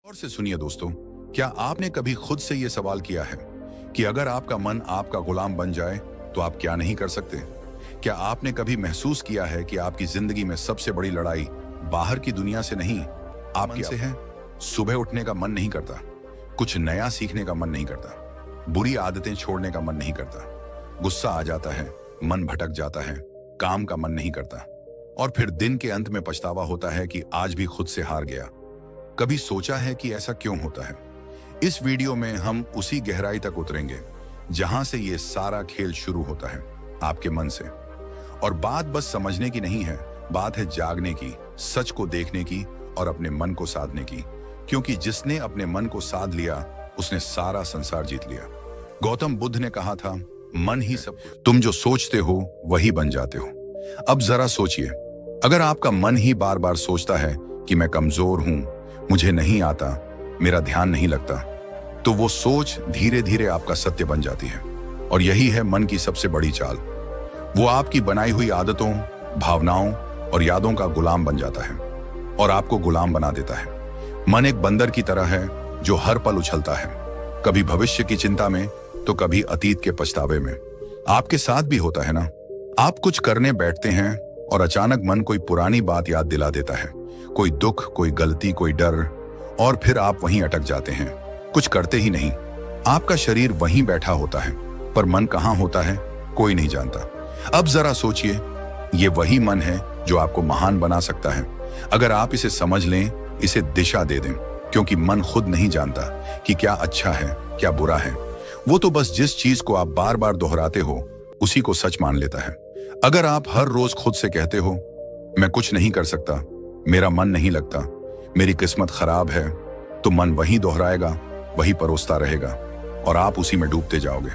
और से सुनिए दोस्तों, क्या आपने कभी खुद से ये सवाल किया है कि अगर आपका मन आपका गुलाम बन जाए तो आप क्या नहीं कर सकते? क्या आपने कभी महसूस किया है कि आपकी जिंदगी में सबसे बड़ी लड़ाई बाहर की दुनिया से नहीं, आपके से है? सुबह उठने का मन नहीं करता, कुछ नया सीखने का मन नहीं करता, बुरी आदतें छोड़ने का मन नहीं करता, गुस्सा आ जाता है, मन भटक जाता है, काम का मन नहीं करता, और फिर दिन के अंत में पछतावा होता है कि आज भी खुद से हार गया। कभी सोचा है कि ऐसा क्यों होता है? इस वीडियो में हम उसी गहराई तक उतरेंगे जहां से ये सारा खेल शुरू होता है, आपके मन से। और बात बस समझने की नहीं है, बात है जागने की, सच को देखने की और अपने मन को साधने की। क्योंकि जिसने अपने मन को साध लिया उसने सारा संसार जीत लिया। गौतम बुद्ध ने कहा था, मन ही सब, तुम जो सोचते हो वही बन जाते हो। अब जरा सोचिए, अगर आपका मन ही बार बार सोचता है कि मैं कमजोर हूं, मुझे नहीं आता, मेरा ध्यान नहीं लगता, तो वो सोच धीरे धीरे आपका सत्य बन जाती है। और यही है मन की सबसे बड़ी चाल। वो आपकी बनाई हुई आदतों, भावनाओं और यादों का गुलाम बन जाता है और आपको गुलाम बना देता है। मन एक बंदर की तरह है जो हर पल उछलता है, कभी भविष्य की चिंता में तो कभी अतीत के पछतावे में। आपके साथ भी होता है ना? आप कुछ करने बैठते हैं और अचानक मन कोई पुरानी बात याद दिला देता है, कोई दुख, कोई गलती, कोई डर, और फिर आप वहीं अटक जाते हैं, कुछ करते ही नहीं। आपका शरीर वहीं बैठा होता है पर मन कहाँ होता है कोई नहीं जानता। अब जरा सोचिए, ये वही मन है जो आपको महान बना सकता है अगर आप इसे समझ लें, इसे दिशा दे दें। क्योंकि मन खुद नहीं जानता कि क्या अच्छा है, क्या बुरा है। वो तो बस जिस चीज को आप बार बार दोहराते हो उसी को सच मान लेता है। अगर आप हर रोज खुद से कहते हो, मैं कुछ नहीं कर सकता, मेरा मन नहीं लगता, मेरी किस्मत खराब है, तो मन वही दोहराएगा, वही परोसता रहेगा और आप उसी में डूबते जाओगे।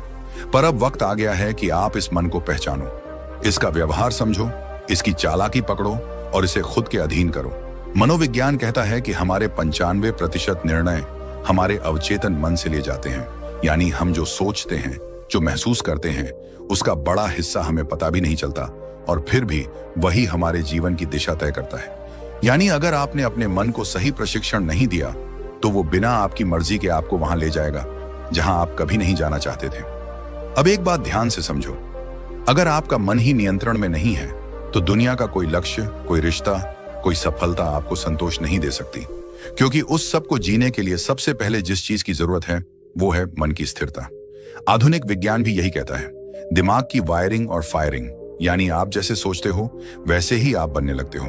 पर अब वक्त आ गया है कि आप इस मन को पहचानो, इसका व्यवहार समझो, इसकी चालाकी पकड़ो और इसे खुद के अधीन करो। मनोविज्ञान कहता है कि हमारे 95% निर्णय हमारे अवचेतन मन से लिए जाते हैं। यानी हम जो सोचते हैं, जो महसूस करते हैं, उसका बड़ा हिस्सा हमें पता भी नहीं चलता और फिर भी वही हमारे जीवन की दिशा तय करता है। यानी अगर आपने अपने मन को सही प्रशिक्षण नहीं दिया तो वो बिना आपकी मर्जी के आपको वहां ले जाएगा जहां आप कभी नहीं जाना चाहते थे। अब एक बात ध्यान से समझो, अगर आपका मन ही नियंत्रण में नहीं है तो दुनिया का कोई लक्ष्य, कोई रिश्ता, कोई सफलता आपको संतोष नहीं दे सकती। क्योंकि उस सब को जीने के लिए सबसे पहले जिस चीज की जरूरत है वो है मन की स्थिरता। आधुनिक विज्ञान भी यही कहता है, दिमाग की वायरिंग और फायरिंग, यानी आप जैसे सोचते हो वैसे ही आप बनने लगते हो।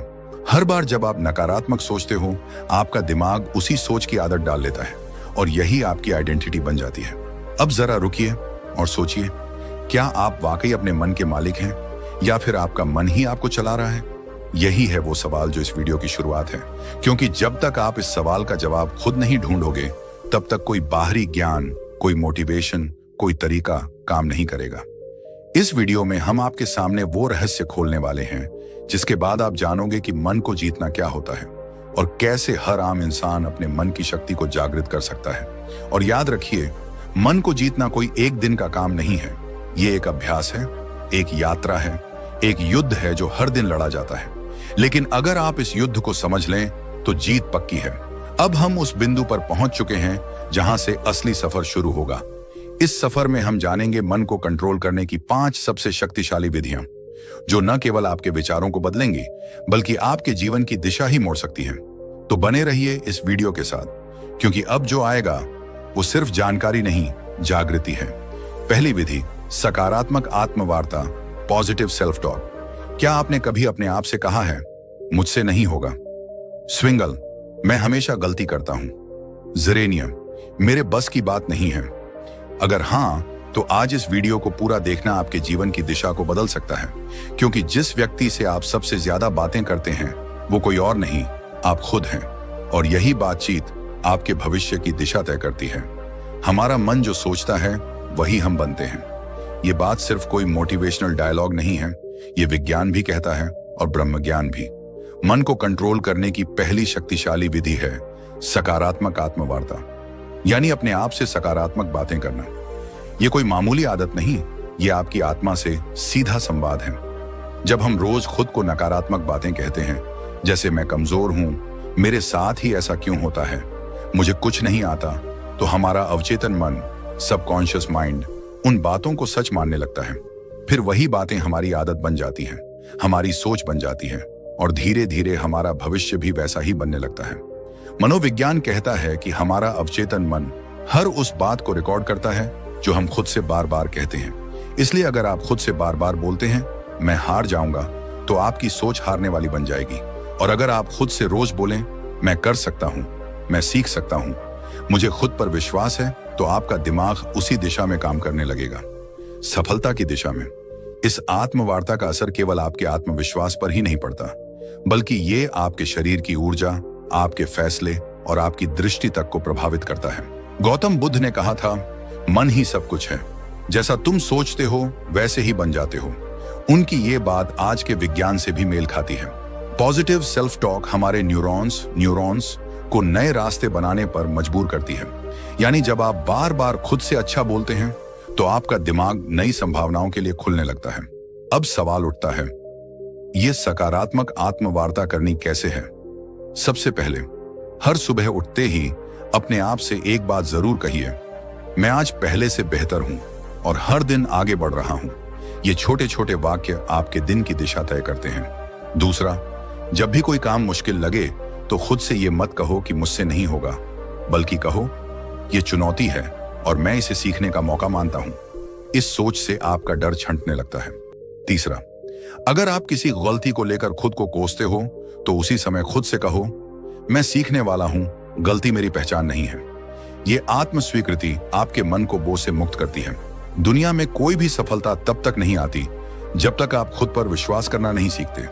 हर बार जब आप नकारात्मक सोचते हो, आपका दिमाग उसी सोच की आदत डाल लेता है और यही आपकी आइडेंटिटी बन जाती है। अब जरा रुकिए और सोचिए, क्या आप वाकई अपने मन के मालिक हैं या फिर आपका मन ही आपको चला रहा है? यही है वो सवाल जो इस वीडियो की शुरुआत है। क्योंकि जब तक आप इस सवाल का जवाब खुद नहीं ढूंढोगे तब तक कोई बाहरी ज्ञान, कोई मोटिवेशन, कोई तरीका काम नहीं करेगा। इस वीडियो में हम आपके सामने वो रहस्य खोलने वाले हैं जिसके बाद आप जानोगे कि मन को जीतना क्या होता है और कैसे हर आम इंसान अपने मन की शक्ति को जागृत कर सकता है। और याद रखिए, मन को जीतना कोई एक दिन का काम नहीं है, ये एक अभ्यास है, एक यात्रा है, एक युद्ध है जो हर दिन लड़ा जाता है। लेकिन अगर आप इस युद्ध को समझ लें तो जीत पक्की है। अब हम उस बिंदु पर पहुंच चुके हैं जहां से असली सफर शुरू होगा। इस सफर में हम जानेंगे मन को कंट्रोल करने की 5 सबसे शक्तिशाली विधियां जो न केवल आपके विचारों को बदलेंगी बल्कि आपके जीवन की दिशा ही मोड़ सकती हैं। तो बने रहिए इस वीडियो के साथ, क्योंकि अब जो आएगा वो सिर्फ जानकारी नहीं, जागृति है। पहली विधि, सकारात्मक आत्मवार्ता, पॉजिटिव सेल्फ टॉक। क्या आपने कभी अपने आप से कहा है, मुझसे नहीं होगा? स्विंगल, मैं हमेशा गलती करता हूं। जेरेनियम, मेरे बस की बात नहीं है। अगर हां, तो आज इस वीडियो को पूरा देखना आपके जीवन की दिशा को बदल सकता है। क्योंकि जिस व्यक्ति से आप सबसे ज्यादा बातें करते हैं वो कोई और नहीं, आप खुद हैं। और यही बातचीत आपके भविष्य की दिशा तय करती है। हमारा मन जो सोचता है वही हम बनते हैं। ये बात सिर्फ कोई मोटिवेशनल डायलॉग नहीं है, ये विज्ञान भी कहता है और ब्रह्मज्ञान भी। मन को कंट्रोल करने की पहली शक्तिशाली विधि है सकारात्मक आत्मवार्ता, यानी अपने आप से सकारात्मक बातें करना। ये कोई मामूली आदत नहीं, ये आपकी आत्मा से सीधा संवाद है। जब हम रोज खुद को नकारात्मक बातें कहते हैं, जैसे मैं कमजोर हूं, मेरे साथ ही ऐसा क्यों होता है, मुझे कुछ नहीं आता, तो हमारा अवचेतन मन, सबकॉन्शियस माइंड, उन बातों को सच मानने लगता है। फिर वही बातें हमारी आदत बन जाती हैं, हमारी सोच बन जाती है, और धीरे धीरे हमारा भविष्य भी वैसा ही बनने लगता है। मनोविज्ञान कहता है कि हमारा अवचेतन मन हर उस बात को रिकॉर्ड करता है जो हम खुद से बार बार कहते हैं। इसलिए अगर आप खुद से बार बार बोलते हैं मैं हार जाऊंगा, तो आपकी सोच हारने वाली बन जाएगी। और अगर आप खुद से रोज बोलें मैं कर सकता हूं, मैं सीख सकता हूं, मुझे खुद पर विश्वास है, तो आपका दिमाग उसी दिशा में काम करने लगेगा, सफलता की दिशा में। इस आत्मवार्ता का असर केवल आपके आत्मविश्वास पर ही नहीं पड़ता, बल्कि ये आपके शरीर की ऊर्जा, आपके फैसले और आपकी दृष्टि तक को प्रभावित करता है। गौतम बुद्ध ने कहा था, मन ही सब कुछ है, जैसा तुम सोचते हो वैसे ही बन जाते हो। उनकी ये बात आज के विज्ञान से भी मेल खाती है। पॉजिटिव सेल्फ टॉक हमारे न्यूरॉन्स को नए रास्ते बनाने पर मजबूर करती है। यानी जब आप बार बार खुद से अच्छा बोलते हैं, तो आपका दिमाग नई संभावनाओं के लिए खुलने लगता है। अब सवाल उठता है, ये सकारात्मक आत्मवार्ता करनी कैसे है? सबसे पहले, हर सुबह उठते ही अपने आप से एक बात जरूर कहिए, मैं आज पहले से बेहतर हूं और हर दिन आगे बढ़ रहा हूं। ये छोटे छोटे वाक्य आपके दिन की दिशा तय करते हैं। दूसरा, जब भी कोई काम मुश्किल लगे, तो खुद से ये मत कहो कि मुझसे नहीं होगा, बल्कि कहो ये चुनौती है और मैं इसे सीखने का मौका मानता हूं। इस सोच से आपका डर छंटने लगता है। तीसरा, अगर आप किसी गलती को लेकर खुद को कोसते हो, तो उसी समय खुद से कहो, मैं सीखने वाला हूं, गलती मेरी पहचान नहीं है। ये आत्म स्वीकृति आपके मन को बोझ से मुक्त करती है। दुनिया में कोई भी सफलता तब तक नहीं आती जब तक आप खुद पर विश्वास करना नहीं सीखते,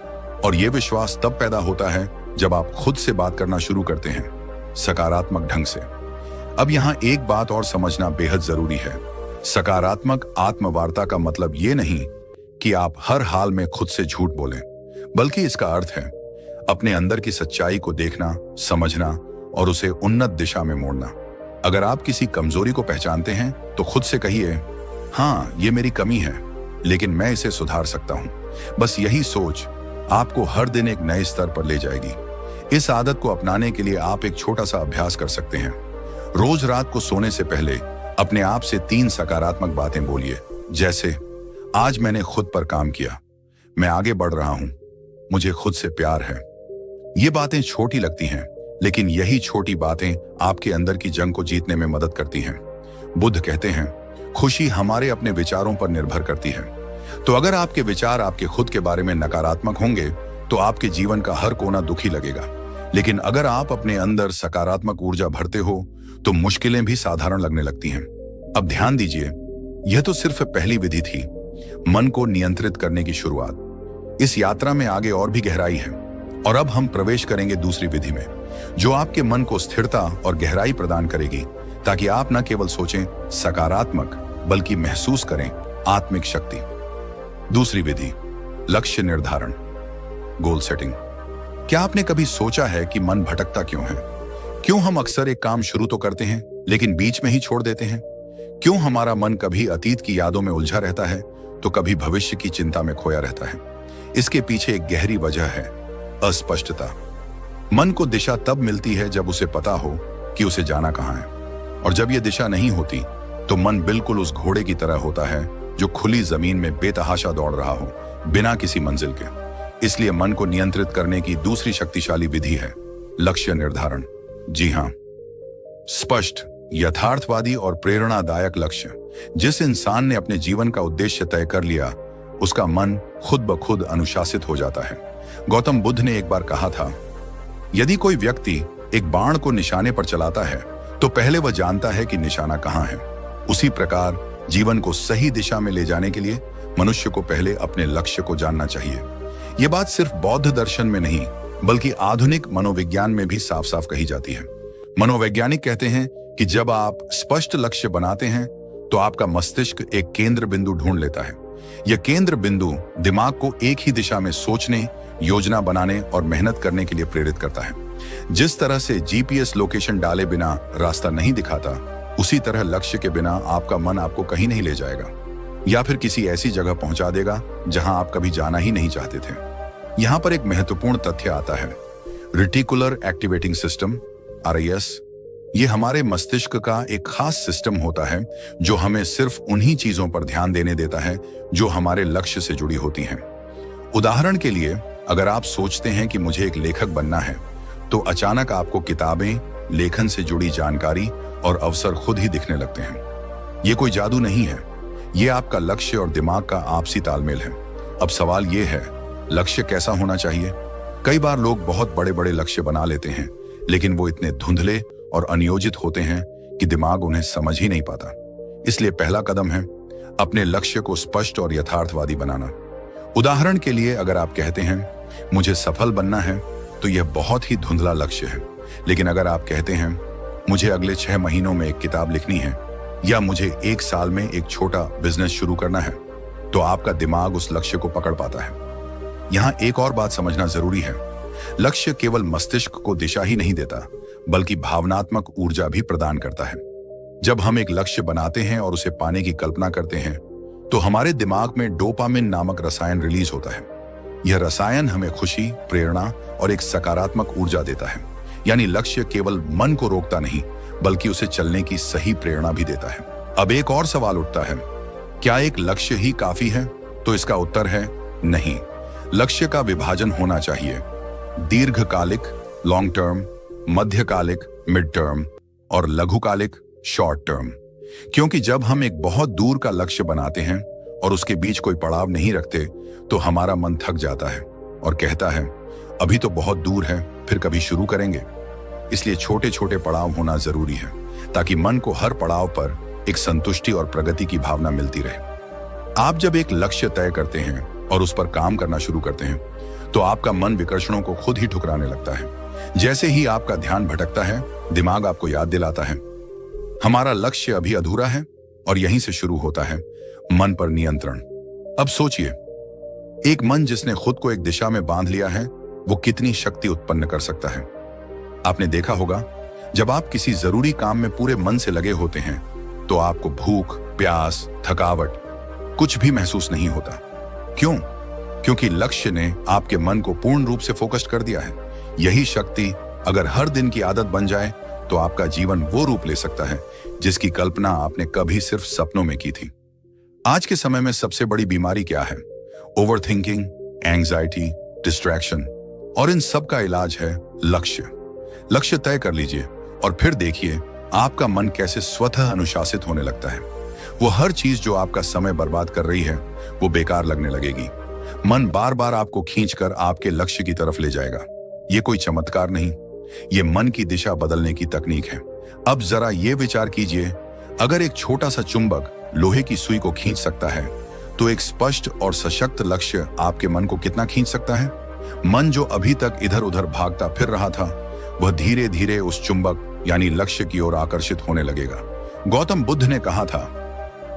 और यह विश्वास तब पैदा होता है जब आप खुद से बात करना शुरू करते हैं, सकारात्मक ढंग से। अब यहां एक बात और समझना बेहद जरूरी है। सकारात्मक आत्मवार्ता का मतलब ये नहीं कि आप हर हाल में खुद से झूठ बोलें, बल्कि इसका अर्थ है अपने अंदर की सच्चाई को देखना, समझना और उसे उन्नत दिशा में मोड़ना। अगर आप किसी कमजोरी को पहचानते हैं, तो खुद से कहिए, हाँ ये मेरी कमी है, लेकिन मैं इसे सुधार सकता हूं। बस यही सोच आपको हर दिन एक नए स्तर पर ले जाएगी। इस आदत को अपनाने के लिए आप एक छोटा सा अभ्यास कर सकते हैं। रोज रात को सोने से पहले अपने आप से 3 सकारात्मक बातें बोलिए, जैसे आज मैंने खुद पर काम किया, मैं आगे बढ़ रहा हूं, मुझे खुद से प्यार है। ये बातें छोटी लगती हैं, लेकिन यही छोटी बातें आपके अंदर की जंग को जीतने में मदद करती हैं। बुद्ध कहते हैं, खुशी हमारे अपने विचारों पर निर्भर करती है। तो अगर आपके विचार आपके खुद के बारे में नकारात्मक होंगे, तो आपके जीवन का हर कोना दुखी लगेगा। लेकिन अगर आप अपने अंदर सकारात्मक ऊर्जा भरते हो, तो मुश्किलें भी साधारण लगने लगती हैं। अब ध्यान दीजिए, यह तो सिर्फ पहली विधि थी, मन को नियंत्रित करने की शुरुआत। इस यात्रा में आगे और भी गहराई है, और अब हम प्रवेश करेंगे दूसरी विधि में, जो आपके मन को स्थिरता और गहराई प्रदान करेगी, ताकि आप न केवल सोचें सकारात्मक, बल्कि महसूस करें आत्मिक शक्ति। दूसरी विधि, लक्ष्य निर्धारण, गोल सेटिंग। क्या आपने कभी सोचा है कि मन भटकता क्यों है? क्यों हम अक्सर एक काम शुरू तो करते हैं, लेकिन बीच में ही छोड़ देते हैं? क्यों हमारा मन कभी अतीत की यादों में उलझा रहता है, तो कभी भविष्य की चिंता में खोया रहता है? इसके पीछे एक गहरी वजह है, अस्पष्टता। मन को दिशा तब मिलती है जब उसे पता हो कि उसे जाना कहां है, और जब यह दिशा नहीं होती, तो मन बिल्कुल उस घोड़े की तरह होता है जो खुली जमीन में बेतहाशा दौड़ रहा हो, बिना किसी मंजिल के। इसलिए मन को नियंत्रित करने की दूसरी शक्तिशाली विधि है लक्ष्य निर्धारण। जी हां, स्पष्ट, यथार्थवादी और प्रेरणादायक लक्ष्य। जिस इंसान ने अपने जीवन का उद्देश्य तय कर लिया, उसका मन खुद ब खुद अनुशासित हो जाता है। गौतम बुद्ध ने एक बार कहा था, यदि कोई व्यक्ति एक बाण को निशाने पर चलाता है, तो पहले वह जानता है कि निशाना कहां है। उसी प्रकार जीवन को सही दिशा में ले जाने के लिए मनुष्य को पहले अपने लक्ष्य को जानना चाहिए। यह बात सिर्फ बौद्ध दर्शन में नहीं, बल्कि आधुनिक मनोविज्ञान में भी साफ साफ कही जाती है। मनोवैज्ञानिक कहते हैं कि जब आप स्पष्ट लक्ष्य बनाते हैं, तो आपका मस्तिष्क एक केंद्र बिंदु ढूंढ लेता है। यह केंद्र बिंदु दिमाग को एक ही दिशा में सोचने, योजना बनाने और मेहनत करने के लिए प्रेरित करता है। जिस तरह से जीपीएस लोकेशन डाले बिना रास्ता नहीं दिखाता, उसी तरह लक्ष्य के बिना आपका मन आपको कहीं नहीं ले जाएगा, या फिर किसी ऐसी जगह पहुंचा देगा जहां आप कभी जाना ही नहीं चाहते थे। यहां पर एक महत्वपूर्ण तथ्य आता है। रेटिकुलर एक्टिवेटिंग सिस्टम, RAS, ये हमारे मस्तिष्क का एक खास सिस्टम होता है जो हमें सिर्फ उन्हीं चीजों पर ध्यान देने देता है जो हमारे लक्ष्य से जुड़ी होती हैं। उदाहरण के लिए, अगर आप सोचते हैं कि मुझे एक लेखक बनना है, तो अचानक आपको किताबें, लेखन से जुड़ी जानकारी और अवसर खुद ही दिखने लगते हैं। ये कोई जादू नहीं है, ये आपका लक्ष्य और दिमाग का आपसी तालमेल है। अब सवाल ये है, लक्ष्य कैसा होना चाहिए? कई बार लोग बहुत बड़े बड़े लक्ष्य बना लेते हैं, लेकिन वो इतने धुंधले और अनियोजित होते हैं कि दिमाग उन्हें समझ ही नहीं पाता। इसलिए पहला कदम है अपने लक्ष्य को स्पष्ट और यथार्थवादी बनाना। उदाहरण के लिए, अगर आप कहते हैं मुझे सफल बनना है, तो यह बहुत ही धुंधला लक्ष्य है। लेकिन अगर आप कहते हैं मुझे अगले 6 महीनों में एक किताब लिखनी है, या मुझे 1 साल में एक छोटा बिजनेस शुरू करना है, तो आपका दिमाग उस लक्ष्य को पकड़ पाता है। यहाँ एक और बात समझना जरूरी है, लक्ष्य केवल मस्तिष्क को दिशा ही नहीं देता, बल्कि भावनात्मक ऊर्जा भी प्रदान करता है। जब हम एक लक्ष्य बनाते हैं और उसे पाने की कल्पना करते हैं, तो हमारे दिमाग में डोपामिन नामक रसायन रिलीज होता है। यह रसायन हमें खुशी, प्रेरणा और एक सकारात्मक ऊर्जा देता है। यानी लक्ष्य केवल मन को रोकता नहीं, बल्कि उसे चलने की सही प्रेरणा भी देता है। अब एक और सवाल उठता है, क्या एक लक्ष्य ही काफी है? तो इसका उत्तर है नहीं। लक्ष्य का विभाजन होना चाहिए, दीर्घकालिक लॉन्ग टर्म, मध्यकालिक मिड टर्म और लघुकालिक शॉर्ट टर्म। क्योंकि जब हम एक बहुत दूर का लक्ष्य बनाते हैं और उसके बीच कोई पड़ाव नहीं रखते, तो हमारा मन थक जाता है और कहता है अभी तो बहुत दूर है, फिर कभी शुरू करेंगे। इसलिए छोटे छोटे पड़ाव होना जरूरी है, ताकि मन को हर पड़ाव पर एक संतुष्टि और प्रगति की भावना मिलती रहे। आप जब एक लक्ष्य तय करते हैं और उस पर काम करना शुरू करते हैं, तो आपका मन विकर्षणों को खुद ही ठुकराने लगता है। जैसे ही आपका ध्यान भटकता है, दिमाग आपको याद दिलाता है हमारा लक्ष्य अभी अधूरा है, और यहीं से शुरू होता है मन पर नियंत्रण। अब सोचिए, एक मन जिसने खुद को एक दिशा में बांध लिया है, वो कितनी शक्ति उत्पन्न कर सकता है। आपने देखा होगा, जब आप किसी जरूरी काम में पूरे मन से लगे होते हैं, तो आपको भूख, प्यास, थकावट कुछ भी महसूस नहीं होता। क्यों? क्योंकि लक्ष्य ने आपके मन को पूर्ण रूप से फोकस्ड कर दिया है। यही शक्ति अगर हर दिन की आदत बन जाए, तो आपका जीवन वो रूप ले सकता है जिसकी कल्पना आपने कभी सिर्फ सपनों में की थी। आज के समय में सबसे बड़ी बीमारी क्या है? ओवरथिंकिंग, एंजाइटी, डिस्ट्रैक्शन, और इन सब का इलाज है लक्ष्य। लक्ष्य तय कर लीजिए और फिर देखिए आपका मन कैसे स्वतः अनुशासित होने लगता है। वो हर चीज जो आपका समय बर्बाद कर रही है, वो बेकार लगने लगेगी। मन बार बार आपको खींचकर आपके लक्ष्य की तरफ ले जाएगा। ये कोई चमत्कार नहीं, ये मन की दिशा बदलने की तकनीक है। अब जरा ये विचार कीजिए, अगर एक छोटा सा चुंबक लोहे की सुई को खींच सकता है, तो एक स्पष्ट और सशक्त लक्ष्य आपके मन को कितना खींच सकता है? मन जो अभी तक इधर उधर भागता फिर रहा था, वह धीरे धीरे उस चुंबक यानी लक्ष्य की ओर आकर्षित होने लगेगा। गौतम बुद्ध ने कहा था,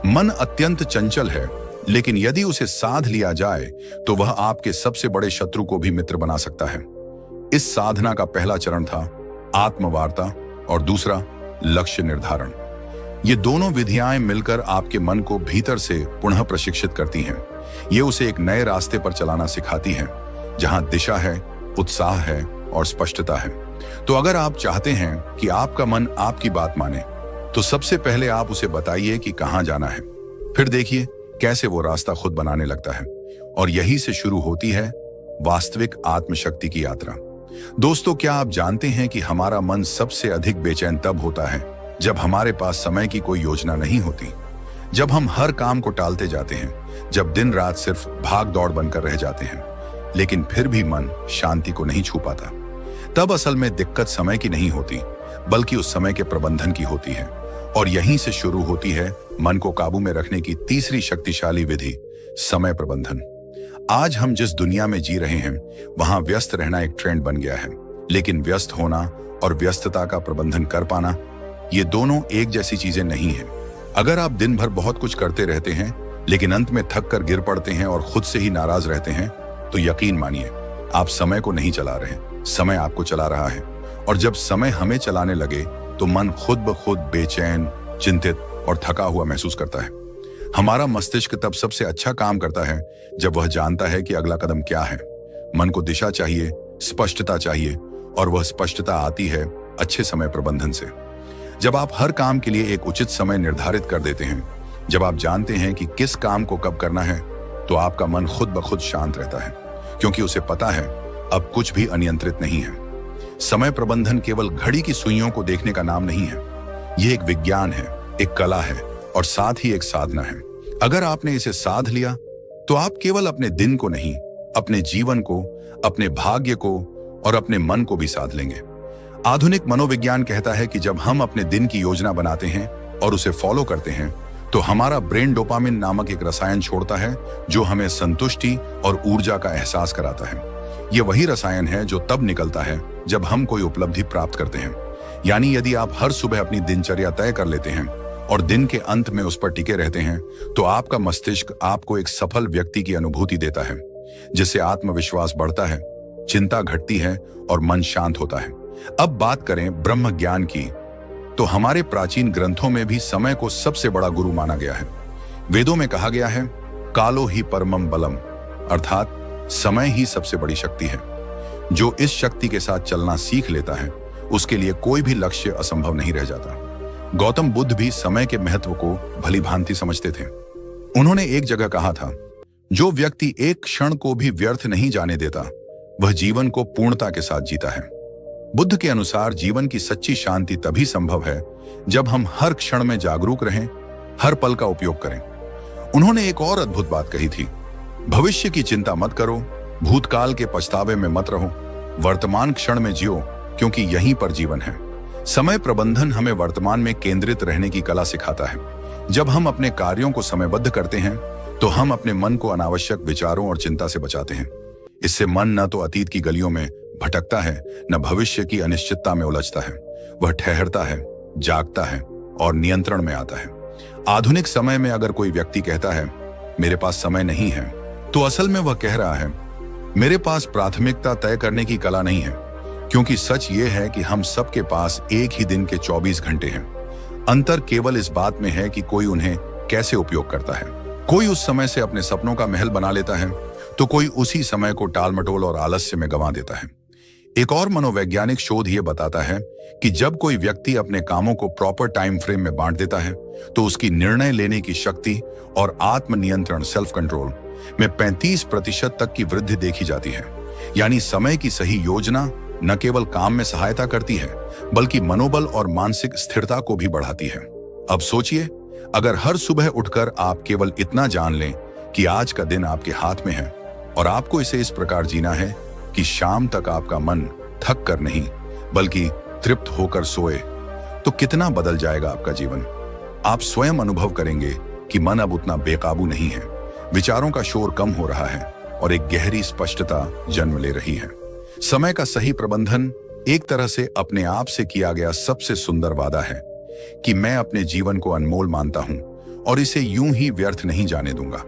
मन अत्यंत चंचल है, लेकिन यदि उसे साध लिया जाए, तो वह आपके सबसे बड़े शत्रु को भी मित्र बना सकता है। इस साधना का पहला चरण था आत्मवार्ता और दूसरा लक्ष्य निर्धारण। ये दोनों विधियां मिलकर आपके मन को भीतर से पुनः प्रशिक्षित करती हैं। ये उसे एक नए रास्ते पर चलाना सिखाती हैं, जहां दिशा है, उत्साह है और स्पष्टता है। तो अगर आप चाहते हैं कि आपका मन आपकी बात माने, तो सबसे पहले आप उसे बताइए कि कहां जाना है। फिर देखिए कैसे वो रास्ता खुद बनाने लगता है। और यही से शुरू होती है वास्तविक आत्मशक्ति की यात्रा। दोस्तों, क्या आप जानते हैं कि हमारा मन सबसे अधिक बेचैन तब होता है जब हमारे पास समय की कोई योजना नहीं होती, जब हम हर काम को टालते जाते हैं, जब दिन रात सिर्फ भाग दौड़ बनकर रह जाते हैं, लेकिन फिर भी मन शांति को नहीं छू पाता। तब असल में दिक्कत समय की नहीं होती, बल्कि उस समय के प्रबंधन की होती है। और यहीं से शुरू होती है मन को काबू में रखने की तीसरी शक्तिशाली विधि, समय प्रबंधन। आज हम जिस दुनिया में जी रहे हैं, वहां व्यस्त रहना एक ट्रेंड बन गया है। लेकिन व्यस्त होना और व्यस्तता का प्रबंधन कर पाना, ये दोनों एक जैसी चीजें नहीं है। अगर आप दिन भर बहुत कुछ करते रहते हैं, लेकिन अंत में थक कर गिर पड़ते हैं और खुद से ही नाराज रहते हैं, तो यकीन मानिए आप समय को नहीं चला रहे, समय आपको चला रहा है। और जब समय हमें चलाने लगे, तो मन खुद ब खुद बेचैन, चिंतित और थका हुआ महसूस करता है। हमारा मस्तिष्क तब सबसे अच्छा काम करता है जब वह जानता है कि अगला कदम क्या है। मन को दिशा चाहिए, स्पष्टता चाहिए, और वह स्पष्टता आती है अच्छे समय प्रबंधन से। जब आप हर काम के लिए एक उचित समय निर्धारित कर देते हैं, जब आप जानते हैं कि किस काम को कब करना है, तो आपका मन खुद ब खुद शांत रहता है, क्योंकि उसे पता है अब कुछ भी अनियंत्रित नहीं है। समय प्रबंधन केवल घड़ी की सुइयों को देखने का नाम नहीं है। यह एक विज्ञान है, एक कला है और साथ ही एक साधना है। अगर आपने इसे साध लिया तो आप केवल अपने दिन को नहीं, अपने जीवन को, अपने भाग्य को और अपने मन को भी साध लेंगे। आधुनिक मनोविज्ञान कहता है कि जब हम अपने दिन की योजना बनाते हैं और उसे फॉलो करते हैं, तो हमारा ब्रेन डोपामिन नामक एक रसायन छोड़ता है जो हमें संतुष्टि और ऊर्जा का एहसास कराता है। यह वही रसायन है जो तब निकलता है जब हम कोई उपलब्धि प्राप्त करते हैं। यानी यदि आप हर सुबह अपनी दिनचर्या तय कर लेते हैं और दिन के अंत में उस पर टिके रहते हैं, तो आपका मस्तिष्क आपको एक सफल व्यक्ति की अनुभूति देता है, जिससे आत्मविश्वास बढ़ता है, चिंता घटती है और मन शांत होता है। अब बात करें ब्रह्म ज्ञान की, तो हमारे प्राचीन ग्रंथों में भी समय को सबसे बड़ा गुरु माना गया है। वेदों में कहा गया है, कालो ही परमम बलम, अर्थात समय ही सबसे बड़ी शक्ति है। जो इस शक्ति के साथ चलना सीख लेता है, उसके लिए कोई भी लक्ष्य असंभव नहीं रह जाता। गौतम बुद्ध भी समय के महत्व को भली भांति समझते थे। उन्होंने एक जगह कहा था, जो व्यक्ति एक क्षण को भी व्यर्थ नहीं जाने देता, वह जीवन को पूर्णता के साथ जीता है। बुद्ध के अनुसार जीवन की सच्ची शांति तभी संभव है जब हम हर क्षण में जागरूक रहें, हर पल का उपयोग करें। उन्होंने एक और अद्भुत बात कही थी, भविष्य की चिंता मत करो, भूतकाल के पछतावे में मत रहो, वर्तमान क्षण में जियो, क्योंकि यहीं पर जीवन है। समय प्रबंधन हमें वर्तमान में केंद्रित रहने की कला सिखाता है। जब हम अपने कार्यों को समयबद्ध करते हैं, तो हम अपने मन को अनावश्यक विचारों और चिंता से बचाते हैं। इससे मन न तो अतीत की गलियों में भटकता है, न भविष्य की अनिश्चितता में उलझता है। वह ठहरता है, जागता है और नियंत्रण में आता है। आधुनिक समय में अगर कोई व्यक्ति कहता है, मेरे पास समय नहीं है, तो असल में वह कह रहा है, मेरे पास प्राथमिकता तय करने की कला नहीं है। क्योंकि सच ये है कि हम सबके पास एक ही दिन के 24 घंटे हैं। अंतर केवल इस बात में है कि कोई उन्हें कैसे उपयोग करता है। कोई उस समय से अपने सपनों का महल बना लेता है, तो कोई उसी समय को टालमटोल और आलस्य में गंवा देता है। एक और मनोवैज्ञानिक शोध ये बताता है कि जब कोई व्यक्ति अपने कामों को प्रॉपर टाइम फ्रेम में बांट देता है, तो उसकी निर्णय लेने की शक्ति और आत्मनियंत्रण सेल्फ कंट्रोल में 35% तक की वृद्धि देखी जाती है। यानी समय की सही योजना न केवल काम में सहायता करती है, बल्कि मनोबल और मानसिक स्थिरता को भी बढ़ाती है। अब सोचिए, अगर हर सुबह उठकर आप केवल इतना जान लें कि आज का दिन आपके हाथ में है और आपको इसे इस प्रकार जीना है कि शाम तक आपका मन थक कर नहीं, बल्कि तृप्त होकर सोए, तो कितना बदल जाएगा आपका जीवन। आप स्वयं अनुभव करेंगे कि मन अब उतना बेकाबू नहीं है, विचारों का शोर कम हो रहा है और एक गहरी स्पष्टता जन्म ले रही है। समय का सही प्रबंधन एक तरह से अपने आप से किया गया सबसे सुंदर वादा है कि मैं अपने जीवन को अनमोल मानता हूं और इसे यूं ही व्यर्थ नहीं जाने दूंगा।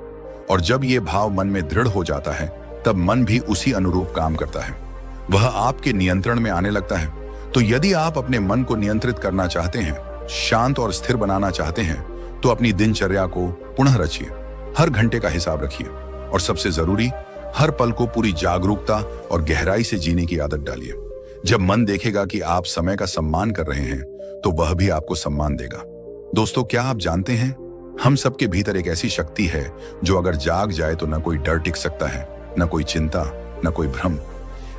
और जब यह भाव मन में दृढ़ हो जाता है, तब मन भी उसी अनुरूप काम करता है, वह आपके नियंत्रण में आने लगता है। तो यदि आप अपने मन को नियंत्रित करना चाहते हैं, शांत और स्थिर बनाना चाहते हैं, तो अपनी दिनचर्या को पुनः रचिए, हर घंटे का हिसाब रखिए और सबसे जरूरी, हर पल को पूरी जागरूकता और गहराई से जीने की आदत डालिए। जब मन देखेगा कि आप समय का सम्मान कर रहे हैं, तो वह भी आपको सम्मान देगा। दोस्तों, क्या आप जानते हैं, हम सबके भीतर एक ऐसी शक्ति है जो अगर जाग जाए तो न कोई डर टिक सकता है, न कोई चिंता, न कोई भ्रम।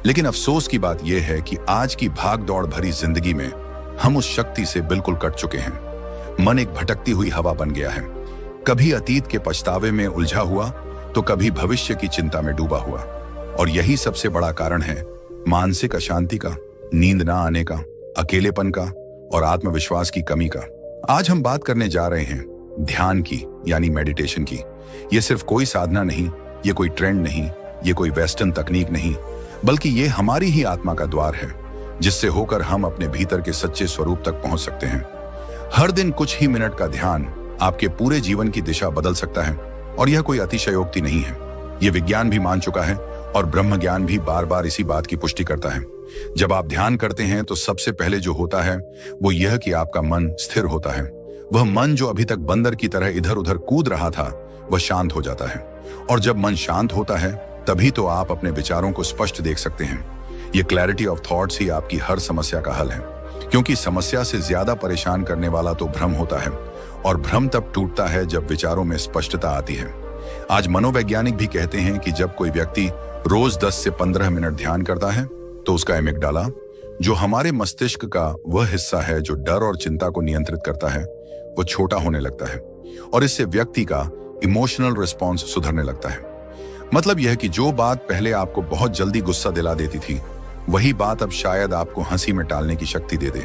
लेकिन अफसोस की बात यह है कि आज की भाग दौड़ भरी जिंदगी में हम उस शक्ति से बिल्कुल कट चुके हैं। मन एक भटकती हुई हवा बन गया है, कभी अतीत के पछतावे में उलझा हुआ, तो कभी भविष्य की चिंता में डूबा हुआ। और यही सबसे बड़ा कारण है मानसिक अशांति का, नींद ना आने का, अकेलेपन का और आत्मविश्वास की कमी का। आज हम बात करने जा रहे हैं ध्यान की, यानी मेडिटेशन की। ये सिर्फ कोई साधना नहीं, ये कोई ट्रेंड नहीं, ये कोई वेस्टर्न तकनीक नहीं, बल्कि ये हमारी ही आत्मा का द्वार है, जिससे होकर हम अपने भीतर के सच्चे स्वरूप तक पहुंच सकते हैं। हर दिन कुछ ही मिनट का ध्यान आपके पूरे जीवन की दिशा बदल सकता है। और यह कोई अतिशयोक्ति नहीं है, यह विज्ञान भी मान चुका है और ब्रह्म ज्ञान भी बार बार इसी बात की पुष्टि करता है। जब आप ध्यान करते हैं, तो सबसे पहले जो होता है वो यह कि आपका मन स्थिर होता है। वह मन जो अभी तक बंदर की तरह इधर उधर कूद रहा था, वह शांत हो जाता है। और जब मन शांत होता है, तभी तो आप अपने विचारों को स्पष्ट देख सकते हैं। ये क्लैरिटी ऑफ थॉट्स ही आपकी हर समस्या का हल है। क्योंकि समस्या से ज्यादा परेशान करने वाला तो भ्रम होता है, और भ्रम तब टूटता है जब विचारों में स्पष्टता आती है। आज मनोवैज्ञानिक भी कहते हैं कि जब कोई व्यक्ति रोज 10 से 15 मिनट ध्यान करता है तो उसका एमिग्डाला, जो हमारे मस्तिष्क का वह हिस्सा है जो डर और चिंता को नियंत्रित करता है, वो छोटा होने लगता है, और इससे व्यक्ति का इमोशनल रिस्पॉन्स सुधरने लगता है। मतलब यह कि जो बात पहले आपको बहुत जल्दी गुस्सा दिला देती थी, वही बात अब शायद आपको हंसी में टालने की शक्ति दे दे।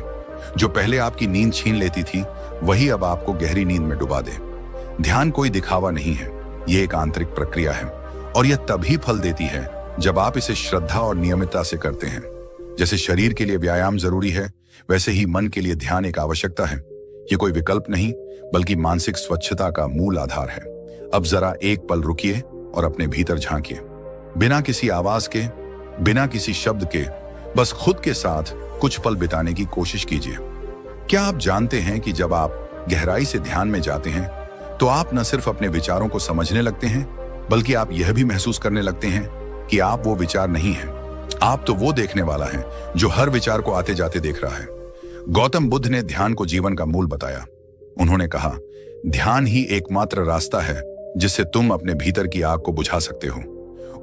जो पहले आपकी नींद छीन लेती थी, वही अब आपको गहरी नींद में डुबा दे। ध्यान कोई दिखावा नहीं है, ये एक आंतरिक प्रक्रिया है, और यह तभी फल देती है जब आप इसे श्रद्धा और नियमितता से करते हैं। जैसे शरीर के लिए व्यायाम जरूरी है, वैसे ही मन के लिए ध्यान एक आवश्यकता है। ये कोई विकल्प नहीं, बल्कि मानसिक स्वच्छता का मूल आधार है। अब जरा एक पल रुकिए और अपने भीतर झांकिए, बिना किसी आवाज के, बिना किसी शब्द के, बस खुद के साथ कुछ पल बिताने की कोशिश कीजिए। क्या आप जानते हैं कि जब आप गहराई से ध्यान में जाते हैं तो आप न सिर्फ अपने विचारों को समझने लगते हैं, बल्कि आप यह भी महसूस करने लगते हैं कि आप वो विचार नहीं हैं। आप तो वो देखने वाला है जो हर विचार को आते जाते देख रहा है। गौतम बुद्ध ने ध्यान को जीवन का मूल बताया। उन्होंने कहा, ध्यान ही एकमात्र रास्ता है जिससे तुम अपने भीतर की आग को बुझा सकते हो।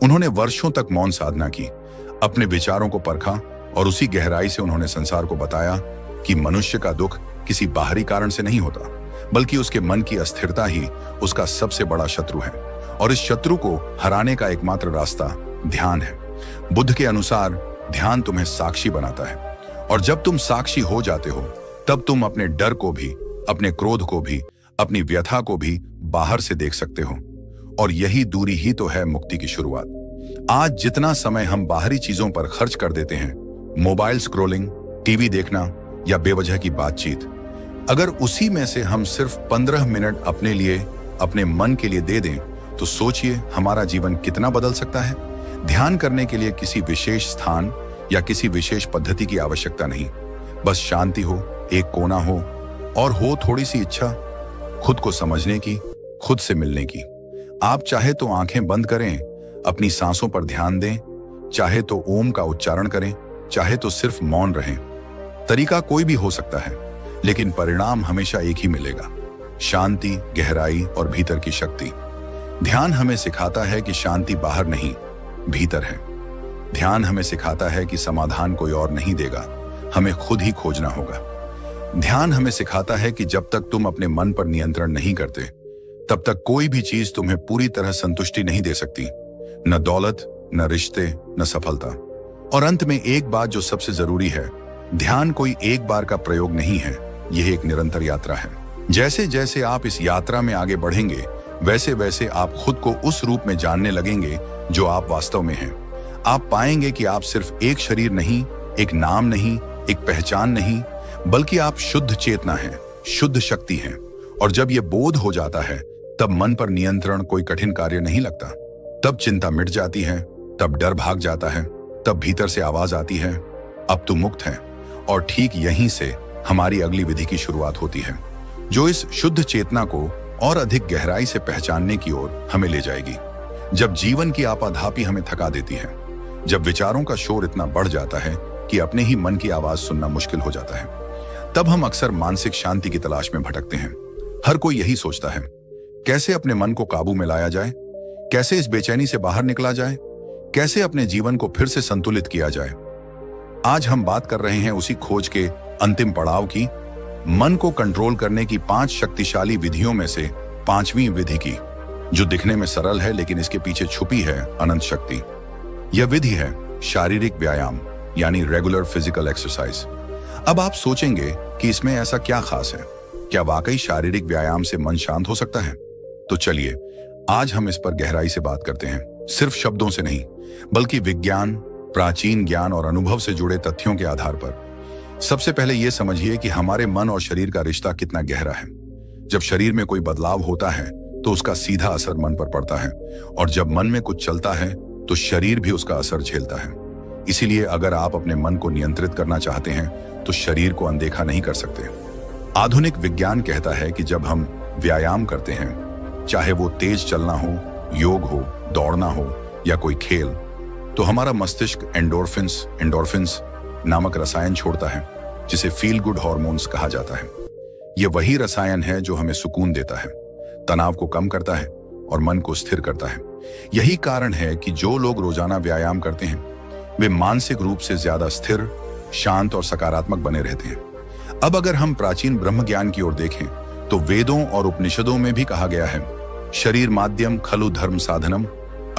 उन्होंने वर्षों तक मौन साधना की, अपने विचारों को परखा, और उसी गहराई से उन्होंने संसार को बताया कि मनुष्य का दुख किसी बाहरी कारण से नहीं होता, बल्कि उसके मन की अस्थिरता ही उसका सबसे बड़ा शत्रु है, और इस शत्रु को हराने का एकमात्र रास्ता ध्यान है। बुद्ध के अनुसार ध्यान तुम्हें साक्षी बनाता है, और जब तुम साक्षी हो जाते हो, तब तुम अपने डर को भी, अपने क्रोध को भी, अपनी व्यथा को भी बाहर से देख सकते हो। और यही दूरी ही तो है मुक्ति की शुरुआत। आज जितना समय हम बाहरी चीजों पर खर्च कर देते हैं, मोबाइल स्क्रॉलिंग, टीवी देखना या बेवजह की बातचीत, अगर उसी में से हम सिर्फ 15 मिनट अपने लिए, अपने मन के लिए दे दें, तो सोचिए हमारा जीवन कितना बदल सकता है। ध्यान करने के लिए किसी विशेष स्थान या किसी विशेष पद्धति की आवश्यकता नहीं, बस शांति हो, एक कोना हो, और हो थोड़ी सी इच्छा खुद को समझने की, खुद से मिलने की। आप चाहे तो आंखें बंद करें, अपनी सांसों पर ध्यान दें, चाहे तो ओम का उच्चारण करें, चाहे तो सिर्फ मौन रहें। तरीका कोई भी हो सकता है, लेकिन परिणाम हमेशा एक ही मिलेगा, शांति, गहराई और भीतर की शक्ति। ध्यान हमें सिखाता है कि शांति बाहर नहीं, भीतर है। ध्यान हमें सिखाता है कि समाधान कोई और नहीं देगा, हमें खुद ही खोजना होगा। ध्यान हमें सिखाता है कि जब तक तुम अपने मन पर नियंत्रण नहीं करते, तब तक कोई भी चीज तुम्हें पूरी तरह संतुष्टि नहीं दे सकती, न दौलत, न रिश्ते, न सफलता। और अंत में एक बात जो सबसे जरूरी है, ध्यान कोई एक बार का प्रयोग नहीं है, यह एक निरंतर यात्रा है। जैसे जैसे आप इस यात्रा में आगे बढ़ेंगे, वैसे वैसे आप खुद को उस रूप में जानने लगेंगे जो आप वास्तव में हैं। आप पाएंगे कि आप सिर्फ एक शरीर नहीं, एक नाम नहीं, एक पहचान नहीं, बल्कि आप शुद्ध चेतना हैं, शुद्ध शक्ति हैं। और जब यह बोध हो जाता है, तब मन पर नियंत्रण कोई कठिन कार्य नहीं लगता। तब चिंता मिट जाती है, तब डर भाग जाता है, तब भीतर से आवाज आती है, अब तुम मुक्त है। और ठीक यहीं से हमारी अगली विधि की शुरुआत होती है, जो इस शुद्ध चेतना को और अधिक गहराई से पहचानने की ओर हमें ले जाएगी। जब जीवन की आपाधापी हमें थका देती है, जब विचारों का शोर इतना बढ़ जाता है कि अपने ही मन की आवाज सुनना मुश्किल हो जाता है, तब हम अक्सर मानसिक शांति की तलाश में भटकते हैं। हर कोई यही सोचता है, कैसे अपने मन को काबू में लाया जाए, कैसे इस बेचैनी से बाहर निकला जाए, कैसे अपने जीवन को फिर से संतुलित किया जाए। आज हम बात कर रहे हैं उसी खोज के अंतिम पड़ाव की, मन को कंट्रोल करने की 5 शक्तिशाली विधियों में से 5वीं विधि की, जो दिखने में सरल है लेकिन इसके पीछे छुपी है अनंत शक्ति। यह विधि है शारीरिक व्यायाम, यानी रेगुलर फिजिकल एक्सरसाइज। अब आप सोचेंगे कि इसमें ऐसा क्या खास है, क्या वाकई शारीरिक व्यायाम से मन शांत हो सकता है? तो चलिए आज हम इस पर गहराई से बात करते हैं, सिर्फ शब्दों से नहीं, बल्कि विज्ञान, प्राचीन ज्ञान और अनुभव से जुड़े तथ्यों के आधार पर। सबसे पहले यह समझिए कि हमारे मन और शरीर का रिश्ता कितना गहरा है। जब शरीर में कोई बदलाव होता है तो उसका सीधा असर मन पर पड़ता है, और जब मन में कुछ चलता है तो शरीर भी उसका असर झेलता है। इसीलिए अगर आप अपने मन को नियंत्रित करना चाहते हैं तो शरीर को अनदेखा नहीं कर सकते। आधुनिक विज्ञान कहता है कि जब हम व्यायाम करते हैं, चाहे वो तेज चलना हो, योग हो, दौड़ना हो या कोई खेल, तो हमारा मस्तिष्क एंडोर्फिन्स नामक रसायन छोड़ता है, जिसे फील गुड हार्मोन्स कहा जाता है। यह वही रसायन है जो हमें सुकून देता है, तनाव को कम करता है और मन को स्थिर करता है। यही कारण है कि जो लोग रोजाना व्यायाम करते हैं वे मानसिक रूप से ज्यादा स्थिर, शांत और सकारात्मक बने रहते हैं। अब अगर हम प्राचीन ब्रह्म ज्ञान की ओर देखें तो वेदों और उपनिषदों में भी कहा गया है, शरीर माध्यम खलु धर्म साधनम,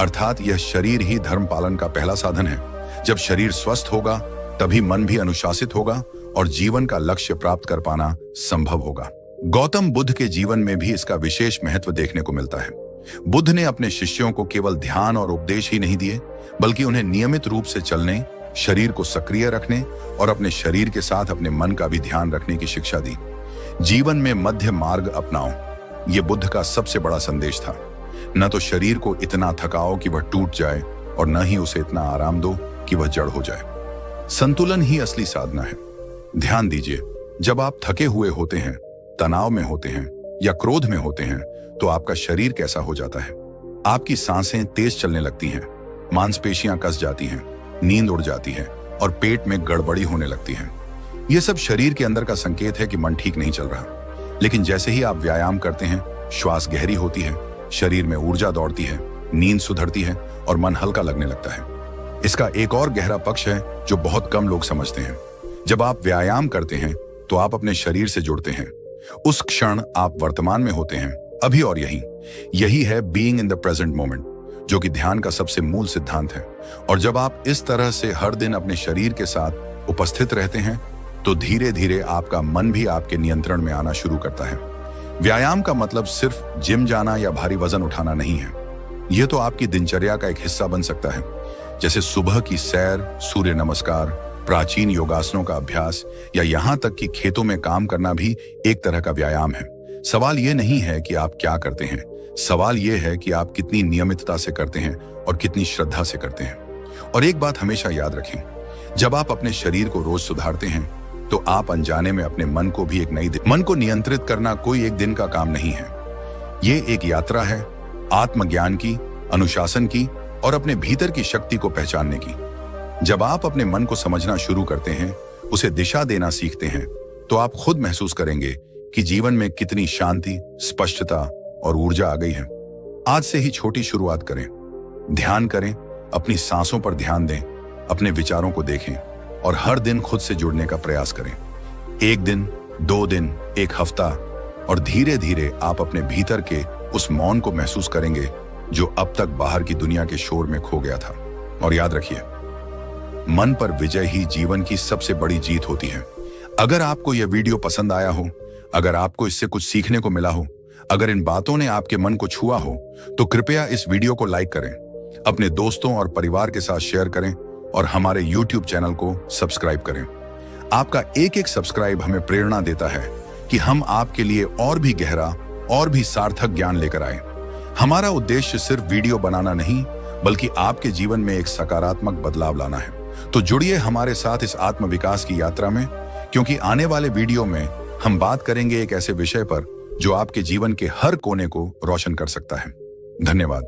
अर्थात यह शरीर ही धर्म पालन का पहला साधन है। जब शरीर स्वस्थ होगा तभी मन भी अनुशासित होगा और जीवन का लक्ष्य प्राप्त कर पाना संभव होगा। गौतम बुद्ध के जीवन में भी इसका विशेष महत्व देखने को मिलता है। बुद्ध ने अपने शिष्यों को केवल ध्यान और उपदेश ही नहीं दिए, बल्कि उन्हें नियमित रूप से चलने, शरीर को सक्रिय रखने और अपने शरीर के साथ अपने मन का भी ध्यान रखने की शिक्षा दी। जीवन में मध्य मार्ग अपनाओ, ये बुद्ध का सबसे बड़ा संदेश था। न तो शरीर को इतना थकाओ कि वह टूट जाए और न ही उसे इतना आराम दो कि वह जड़ हो जाए। संतुलन ही असली साधना है। ध्यान दीजिए, जब आप थके हुए होते हैं, तनाव में होते हैं या क्रोध में होते हैं तो आपका शरीर कैसा हो जाता है? आपकी सांसें तेज चलने लगती हैं, मांसपेशियां कस जाती हैं, नींद उड़ जाती है और पेट में गड़बड़ी होने लगती है। यह सब शरीर के अंदर का संकेत है कि मन ठीक नहीं चल रहा। लेकिन जैसे ही आप व्यायाम करते हैं, श्वास गहरी होती है, शरीर में ऊर्जा दौड़ती है, नींद सुधरती है और मन हल्का लगने लगता है। इसका एक और गहरा पक्ष है जो बहुत कम लोग समझते हैं। जब आप व्यायाम करते हैं तो आप अपने शरीर से जुड़ते हैं। उस क्षण आप वर्तमान में होते हैं, अभी और यही है being in the present moment, जो कि ध्यान का सबसे मूल सिद्धांत है। और जब आप इस तरह से हर दिन अपने शरीर के साथ उपस्थित रहते हैं तो धीरे धीरे आपका मन भी आपके नियंत्रण में आना शुरू करता है। व्यायाम का मतलब सिर्फ जिम जाना या भारी वजन उठाना नहीं है। यह तो आपकी दिनचर्या का एक हिस्सा बन सकता है, जैसे सुबह की सैर, सूर्य नमस्कार, प्राचीन योगासनों का अभ्यास या यहाँ तक कि खेतों में काम करना भी एक तरह का व्यायाम है। सवाल यह नहीं है कि आप क्या करते हैं, सवाल यह है कि आप कितनी नियमितता से करते हैं और कितनी श्रद्धा से करते हैं। और एक बात हमेशा याद रखें, जब आप अपने शरीर को रोज सुधारते हैं तो आप अनजाने में अपने मन को भी एक नई मन को नियंत्रित करना कोई एक दिन का काम नहीं है। ये एक यात्रा है, आत्मज्ञान की, अनुशासन की और अपने भीतर की शक्ति को पहचानने की। जब आप अपने मन को समझना शुरू करते हैं, उसे दिशा देना सीखते हैं, तो आप खुद महसूस करेंगे कि जीवन में कितनी शांति, स्पष्टता और ऊर्जा आ गई है। आज से ही छोटी शुरुआत करें, ध्यान करें, अपनी सांसों पर ध्यान दें, अपने विचारों को देखें और हर दिन खुद से जुड़ने का प्रयास करें। एक दिन, 2 दिन, एक हफ्ता और धीरे धीरे आप अपने भीतर के उस मौन को महसूस करेंगे जो अब तक बाहर की दुनिया के शोर में खो गया था। और याद रखिए, मन पर विजय ही जीवन की सबसे बड़ी जीत होती है। अगर आपको यह वीडियो पसंद आया हो, अगर आपको इससे कुछ सीखने को मिला हो, अगर इन बातों ने आपके मन को छुआ हो, तो कृपया इस वीडियो को लाइक करें, अपने दोस्तों और परिवार के साथ शेयर करें और हमारे YouTube चैनल को सब्सक्राइब करें। आपका एक एक सब्सक्राइब हमें प्रेरणा देता है कि हम आपके लिए और भी गहरा और भी सार्थक ज्ञान लेकर आए। हमारा उद्देश्य सिर्फ वीडियो बनाना नहीं, बल्कि आपके जीवन में एक सकारात्मक बदलाव लाना है। तो जुड़िए हमारे साथ इस आत्मविकास की यात्रा में, क्योंकि आने वाले वीडियो में हम बात करेंगे एक ऐसे विषय पर जो आपके जीवन के हर कोने को रोशन कर सकता है। धन्यवाद।